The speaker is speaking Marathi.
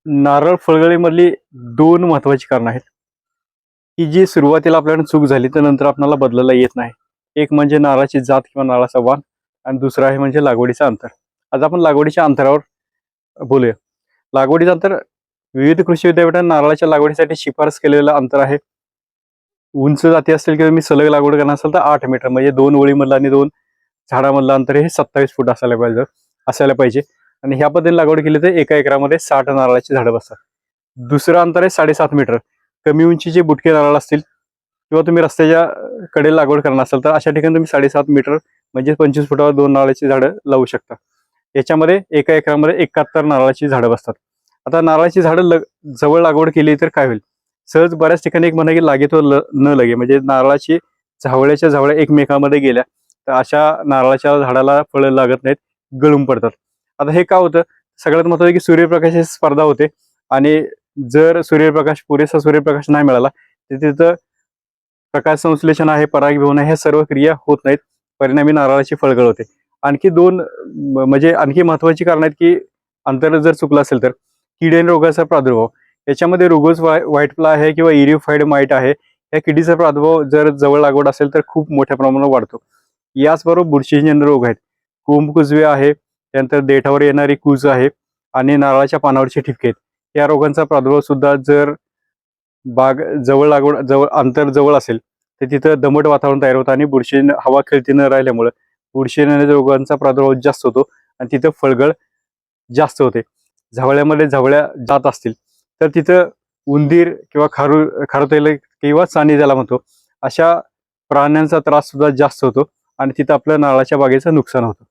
नारळ फळगळीमधली दोन महत्त्वाची कारणं आहेत, की जी सुरुवातीला आपल्याकडून चूक झाली तर नंतर आपल्याला बदलायला येत नाही. एक म्हणजे नारळाची जात किंवा नारळाचा वाण आणि दुसरं आहे म्हणजे लागवडीचं अंतर. आज आपण लागवडीच्या अंतरावर बोलूया. लागवडीचं अंतर विविध कृषी विद्यापीठाने नारळाच्या लागवडीसाठी शिफारस केलेलं अंतर आहे. उंच जाती असतील किंवा मी सलग लागवड करणार असेल तर 8 मीटर म्हणजे 2 ओळीमधलं आणि 2 झाडामधलं अंतर हे 27 फूट असायला पाहिजे आणि ह्या पद्धतीने लागवड केली तर एका एकरामध्ये 60 नारळाची झाडं बसतात. दुसरं अंतर आहे 7.5 मीटर. कमी उंचीचे बुटके नारळ असतील किंवा तुम्ही रस्त्याच्या कडे लागवड करणार असाल तर अशा ठिकाणी तुम्ही 7.5 मीटर म्हणजे 25 फुटावर 2 नारळाची झाडं लावू शकता. याच्यामध्ये एका एकरामध्ये 71 नारळाची झाडं बसतात. आता नारळाची झाडं जवळ लागवड केली तर काय होईल? सहज बऱ्याच ठिकाणी एक म्हणा की लागे तो न लगे म्हणजे नारळाची झावळ्याच्या झावळ्या एकमेकांमध्ये गेल्या तर अशा नारळाच्या झाडाला फळं लागत नाहीत, गळून पडतात. आता हे का होतं? सगळ्यात महत्त्वाचं की सूर्यप्रकाशाची स्पर्धा होते आणि जर पुरेसा सूर्यप्रकाश नाही मिळाला तर तिथं प्रकाश संश्लेषण आहे, परागीभवन आहे, ह्या सर्व क्रिया होत नाहीत. परिणामी नारळाची फळगळ होते. आणखी दोन म्हणजे आणखी महत्त्वाची कारण आहेत की अंतर जर चुकलं असेल तर कीड आणि रोगाचा प्रादुर्भाव. याच्यामध्ये रुगोज व्हाईट फ्लाय आहे किंवा इरिओफाईड माईट आहे, या किडीचा प्रादुर्भाव जर जवळ लागवड असेल तर खूप मोठ्या प्रमाणात वाढतो. याचबरोबर बुरशीजन्य रोग आहेत, कोंब कुजवे आहे, त्यानंतर देठावर येणारी कूज आहे आणि नारळाच्या पानावरची ठिपके आहेत. या रोगांचा प्रादुर्भाव सुद्धा जर बाग जवळ अंतर जवळ असेल तर तिथं दमट वातावरण तयार होतं आणि हवा खेळती न राहिल्यामुळे बुरशीजन्य रोगांचा प्रादुर्भाव जास्त होतो आणि तिथं फळगळ जास्त होते. झवळ्यामध्ये झवळ्या जात असतील तर तिथं उंदीर किंवा खारुताई किंवा चाणी ज्याला म्हणतो अशा प्राण्यांचा त्रास सुद्धा जास्त होतो आणि तिथं आपल्या नारळाच्या बागेचं नुकसान होतं.